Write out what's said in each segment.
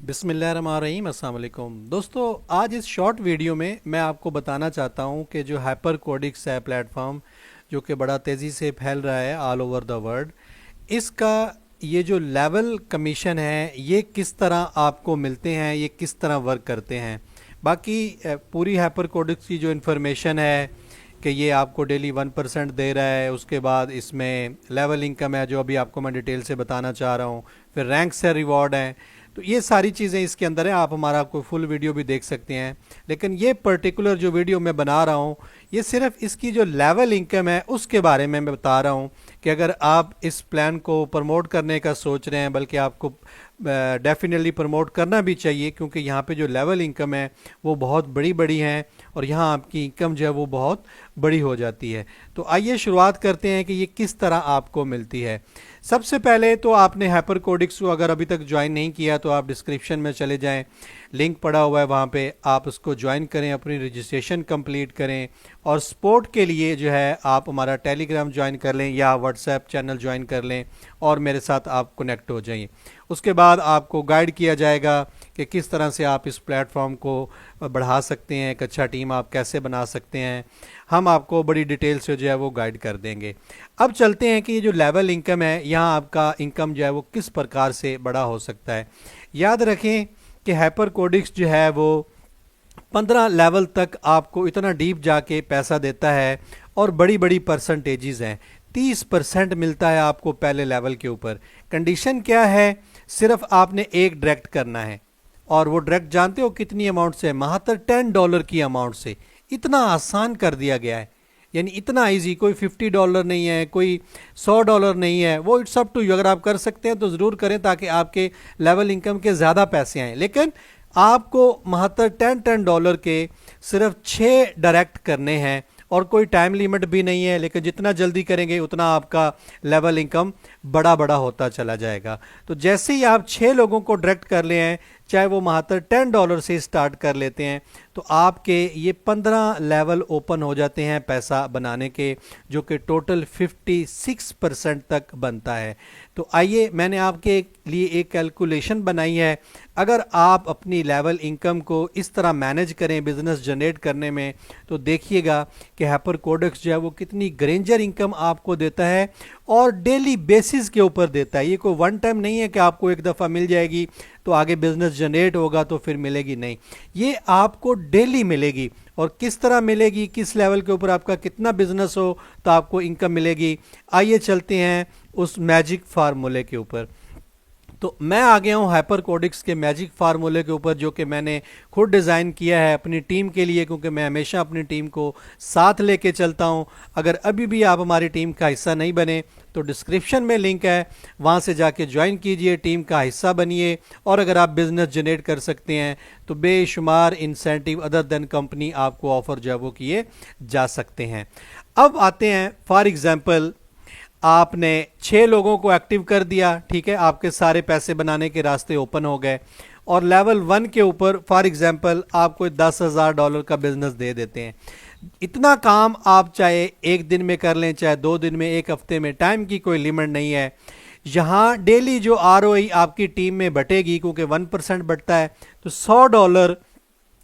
बिस्मिल्लाहिर्रहमानिर्रहीम, अस्सलाम वालेकुम दोस्तों। आज इस शॉर्ट वीडियो में मैं आपको बताना चाहता हूं कि जो हाइपर कोडिक्स है प्लेटफॉर्म, जो कि बड़ा तेज़ी से फैल रहा है ऑल ओवर द वर्ल्ड, इसका ये जो लेवल कमीशन है ये किस तरह आपको मिलते हैं, ये किस तरह वर्क करते हैं। बाकी पूरी हाइपर कोडिक्स की जो इन्फॉर्मेशन है कि ये आपको डेली 1% दे रहा है, उसके बाद इसमें लेवल इनकम है जो अभी आपको मैं डिटेल से बताना चाह रहा हूँ, फिर रैंक से रिवॉर्ड हैं, तो ये सारी चीज़ें इसके अंदर है। आप हमारा कोई फुल वीडियो भी देख सकते हैं, लेकिन ये पर्टिकुलर जो वीडियो मैं बना रहा हूँ ये सिर्फ इसकी जो लेवल इनकम है उसके बारे में मैं बता रहा हूँ कि अगर आप इस प्लान को प्रमोट करने का सोच रहे हैं, बल्कि आपको डेफिनेटली प्रमोट करना भी चाहिए, क्योंकि यहाँ पे जो लेवल इनकम है वो बहुत बड़ी बड़ी हैं और यहाँ आपकी इनकम जो है वो बहुत बड़ी हो जाती है। तो आइए शुरुआत करते हैं कि ये किस तरह आपको मिलती है। सबसे पहले तो आपने हाइपर कोडिक्स को अगर अभी तक ज्वाइन नहीं किया तो आप डिस्क्रिप्शन में चले जाएं, लिंक पड़ा हुआ है वहाँ पे, आप उसको ज्वाइन करें, अपनी रजिस्ट्रेशन कंप्लीट करें और सपोर्ट के लिए जो है आप हमारा टेलीग्राम ज्वाइन कर लें या व्हाट्सएप चैनल ज्वाइन कर लें और मेरे साथ आप कनेक्ट हो जाइए। उसके बाद आपको गाइड किया जाएगा कि किस तरह से आप इस प्लेटफॉर्म को बढ़ा सकते हैं, एक अच्छा टीम आप कैसे बना सकते हैं। हम आपको बड़ी डिटेल से जो है वो गाइड कर देंगे। अब चलते हैं कि ये जो लेवल इनकम है, यहाँ आपका इनकम जो है वो किस प्रकार से बड़ा हो सकता है। याद रखें कि हाइपर कोडिक्स जो है वो 15 लेवल तक आपको इतना डीप जाके पैसा देता है और बड़ी बड़ी परसेंटेजेस हैं। 30% मिलता है आपको पहले लेवल के ऊपर। कंडीशन क्या है, सिर्फ आपने एक डायरेक्ट करना है और वो डायरेक्ट जानते हो कितनी अमाउंट से है, मात्र $10 की अमाउंट से। इतना आसान कर दिया गया है, यानी इतना इजी। कोई $50 नहीं है, कोई $100 नहीं है, वो इट्स अप टू यू। अगर आप कर सकते हैं तो ज़रूर करें ताकि आपके लेवल इनकम के ज़्यादा पैसे आएँ, लेकिन आपको मात्र $10 के सिर्फ 6 डायरेक्ट करने हैं और कोई टाइम लिमिट भी नहीं है, लेकिन जितना जल्दी करेंगे उतना आपका लेवल इनकम बड़ा बड़ा होता चला जाएगा। तो जैसे ही आप 6 लोगों को डायरेक्ट कर ले हैं, चाहे वो मात्र $10 से स्टार्ट कर लेते हैं, तो आपके ये 15 लेवल ओपन हो जाते हैं पैसा बनाने के, जो कि टोटल 56% तक बनता है। तो आइए मैंने आपके लिए एक कैलकुलेशन बनाई है। अगर आप अपनी लेवल इनकम को इस तरह मैनेज करें बिजनेस जनरेट करने में, तो देखिएगा कि हाइपर कोडेक्स जो है वो कितनी ग्रेंजर इनकम आपको देता है और डेली बेसिस के ऊपर देता है। ये कोई वन टाइम नहीं है कि आपको एक दफ़ा मिल जाएगी तो आगे बिजनेस जनरेट होगा तो फिर मिलेगी, नहीं, ये आपको डेली मिलेगी। और किस तरह मिलेगी, किस लेवल के ऊपर आपका कितना बिजनेस हो तो आपको इनकम मिलेगी। आइए चलते हैं उस मैजिक फार्मूले के ऊपर। तो मैं आ गया हूँ हाइपर कोडिक्स के मैजिक फार्मूले के ऊपर, जो कि मैंने खुद डिज़ाइन किया है अपनी टीम के लिए, क्योंकि मैं हमेशा अपनी टीम को साथ लेके चलता हूँ। अगर अभी भी आप हमारी टीम का हिस्सा नहीं बने तो डिस्क्रिप्शन में लिंक है, वहाँ से जाके ज्वाइन कीजिए, टीम का हिस्सा बनिए और अगर आप बिज़नेस जनरेट कर सकते हैं तो बेशुमार इंसेंटिव अदर देन कंपनी आपको ऑफर जो है वो किए जा सकते हैं। अब आते हैं, फॉर एग्जाम्पल आपने 6 लोगों को एक्टिव कर दिया, ठीक है, आपके सारे पैसे बनाने के रास्ते ओपन हो गए और लेवल 1 के ऊपर फॉर एग्जांपल आपको $10,000 का बिजनेस दे देते हैं। इतना काम आप चाहे एक दिन में कर लें, चाहे 2 दिन में, एक हफ्ते में, टाइम की कोई लिमिट नहीं है। यहाँ डेली जो ROI आपकी टीम में बटेगी, क्योंकि 1% बटता है, तो $100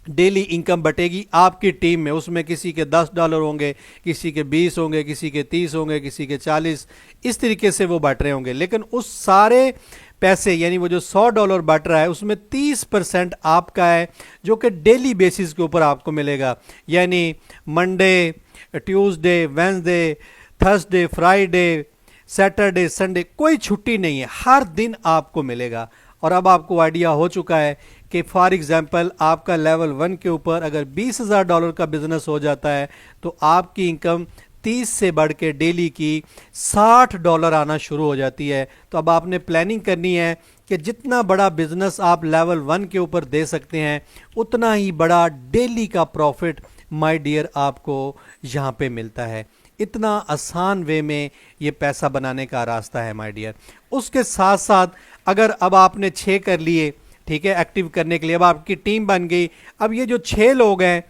डेली इनकम बटेगी आपकी टीम में। उसमें किसी के $10 होंगे, किसी के 20 होंगे, किसी के 30 होंगे, किसी के 40, इस तरीके से वो बट रहे होंगे। लेकिन उस सारे पैसे, यानी वो जो $100 बट रहा है, उसमें 30% आपका है, जो कि डेली बेसिस के ऊपर आपको मिलेगा। यानी Monday, Tuesday, Wednesday, Thursday, Friday, Saturday, Sunday, कोई छुट्टी नहीं है, हर दिन आपको मिलेगा। और अब आपको आइडिया हो चुका है कि फॉर एग्जांपल आपका लेवल 1 के ऊपर अगर $20,000 का बिजनेस हो जाता है तो आपकी इनकम 30 से बढ़ के डेली की $60 आना शुरू हो जाती है। तो अब आपने प्लानिंग करनी है कि जितना बड़ा बिजनेस आप लेवल 1 के ऊपर दे सकते हैं उतना ही बड़ा डेली का प्रॉफिट माय डियर आपको यहाँ पे मिलता है। इतना आसान वे में ये पैसा बनाने का रास्ता है माय डियर। उसके साथ साथ अगर अब आपने 6 कर लिए, ठीक है, एक्टिव करने के लिए, अब आपकी टीम बन गई। अब ये जो 6 लोग हैं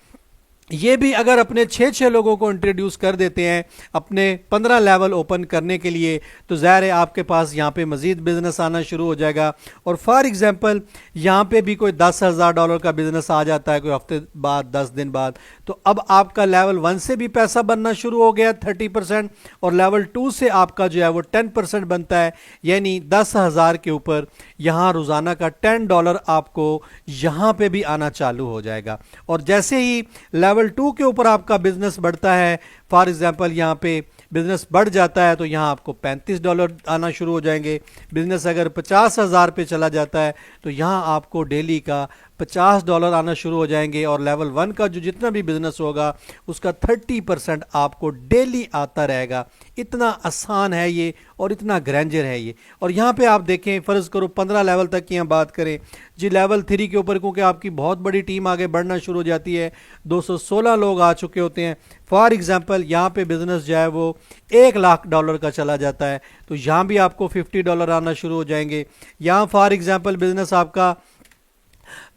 ये भी अगर अपने 6 लोगों को इंट्रोड्यूस कर देते हैं अपने 15 लेवल ओपन करने के लिए, तो ज़ाहिर है आपके पास यहाँ पे मज़ीद बिजनेस आना शुरू हो जाएगा। और फॉर एग्जांपल यहाँ पे भी कोई $10,000 का बिजनेस आ जाता है कोई हफ्ते बाद, 10 दिन बाद, तो अब आपका लेवल 1 से भी पैसा बनना शुरू हो गया 30%, और लेवल 2 से आपका जो है वो 10% बनता है, यानी 10,000 के ऊपर यहाँ रोज़ाना का $10 आपको यहाँ पे भी आना चालू हो जाएगा। और जैसे ही लेवल 2 के ऊपर आपका बिजनेस बढ़ता है, फॉर एग्जांपल यहाँ पे बिजनेस बढ़ जाता है तो यहाँ आपको $35 आना शुरू हो जाएंगे। बिजनेस अगर 50,000 पे चला जाता है तो यहाँ आपको डेली का $50 आना शुरू हो जाएंगे, और लेवल 1 का जो जितना भी बिजनेस होगा उसका 30% आपको डेली आता रहेगा। इतना आसान है ये और इतना ग्रैंजर है ये। और यहाँ पे आप देखें, फ़र्ज़ करो 15 लेवल तक की हम बात करें जी, लेवल 3 के ऊपर क्योंकि आपकी बहुत बड़ी टीम आगे बढ़ना शुरू हो जाती है, 216 लोग आ चुके होते हैं। फॉर एग्जांपल यहाँ पे बिजनेस जो है वो $1,00,000 का चला जाता है, तो यहाँ भी आपको $50 आना शुरू हो जाएंगे। यहाँ फॉर एग्जांपल बिजनेस आपका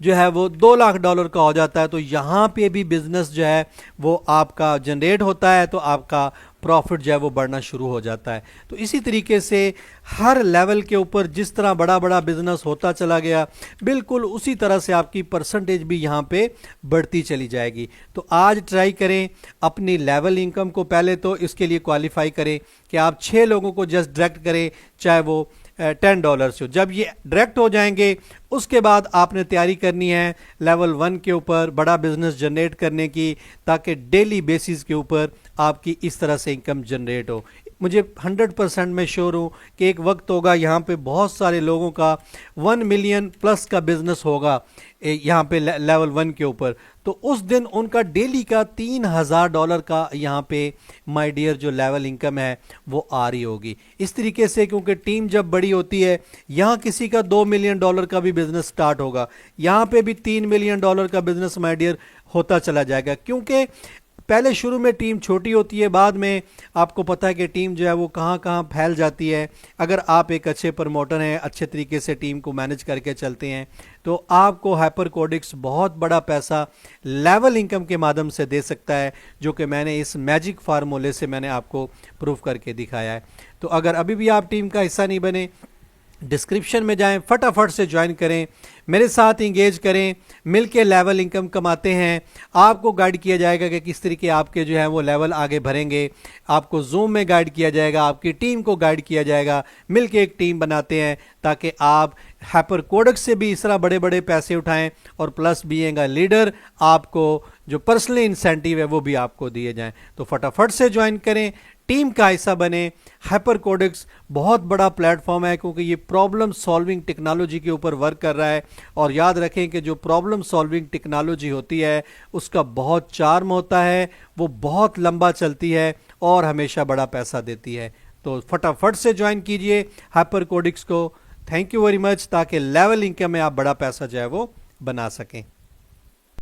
जो है वो $2,00,000 का हो जाता है, तो यहाँ पे भी बिजनेस जो है वो आपका जनरेट होता है, तो आपका प्रॉफिट जो है वो बढ़ना शुरू हो जाता है। तो इसी तरीके से हर लेवल के ऊपर जिस तरह बड़ा बड़ा बिजनेस होता चला गया, बिल्कुल उसी तरह से आपकी परसेंटेज भी यहाँ पे बढ़ती चली जाएगी। तो आज ट्राई करें अपनी लेवल इनकम को, पहले तो इसके लिए क्वालिफाई करें कि आप 6 लोगों को जस्ट डायरेक्ट करें, चाहे वो $10 से हो। जब ये डायरेक्ट हो जाएंगे उसके बाद आपने तैयारी करनी है लेवल 1 के ऊपर बड़ा बिजनेस जनरेट करने की, ताकि डेली बेसिस के ऊपर आपकी इस तरह से इनकम जनरेट हो। मुझे 100% मैं श्योर हूँ कि एक वक्त होगा यहाँ पे बहुत सारे लोगों का 1 मिलियन प्लस का बिजनेस होगा यहाँ पे लेवल 1 के ऊपर, तो उस दिन उनका डेली का $3,000 का यहाँ पे माय डियर जो लेवल इनकम है वो आ रही होगी। इस तरीके से क्योंकि टीम जब बड़ी होती है, यहाँ किसी का $2 मिलियन का भी बिजनेस स्टार्ट होगा, यहाँ पे भी $3 मिलियन का बिजनेस माय डियर होता चला जाएगा। क्योंकि पहले शुरू में टीम छोटी होती है, बाद में आपको पता है कि टीम जो है वो कहाँ कहाँ फैल जाती है। अगर आप एक अच्छे प्रमोटर हैं, अच्छे तरीके से टीम को मैनेज करके चलते हैं, तो आपको हाइपरकोडिक्स बहुत बड़ा पैसा लेवल इनकम के माध्यम से दे सकता है, जो कि मैंने इस मैजिक फार्मूले से मैंने आपको प्रूफ करके दिखाया है। तो अगर अभी भी आप टीम का हिस्सा नहीं बने, डिस्क्रिप्शन में जाएं, फटाफट से ज्वाइन करें, मेरे साथ इंगेज करें, मिलके लेवल इनकम कमाते हैं। आपको गाइड किया जाएगा कि किस तरीके आपके जो है वो लेवल आगे भरेंगे, आपको जूम में गाइड किया जाएगा, आपकी टीम को गाइड किया जाएगा, मिलके एक टीम बनाते हैं ताकि आप हाइपरकोडिक्स से भी इस तरह बड़े बड़े पैसे उठाएं, और प्लस बीइंग अ लीडर आपको जो पर्सनल इंसेंटिव है वो भी आपको दिए जाएं। तो फटाफट से ज्वाइन करें, टीम का हिस्सा बने। हाइपरकोडिक्स बहुत बड़ा प्लेटफॉर्म है क्योंकि ये प्रॉब्लम सॉल्विंग टेक्नोलॉजी के ऊपर वर्क कर रहा है, और याद रखें कि जो प्रॉब्लम सॉल्विंग टेक्नोलॉजी होती है उसका बहुत चार्म होता है, वो बहुत लंबा चलती है और हमेशा बड़ा पैसा देती है। तो फटाफट से ज्वाइन कीजिए हाइपरकोडिक्स को। थैंक यू वेरी मच, ताकि लेवल इनकम में आप बड़ा पैसा जो है वो बना सकें।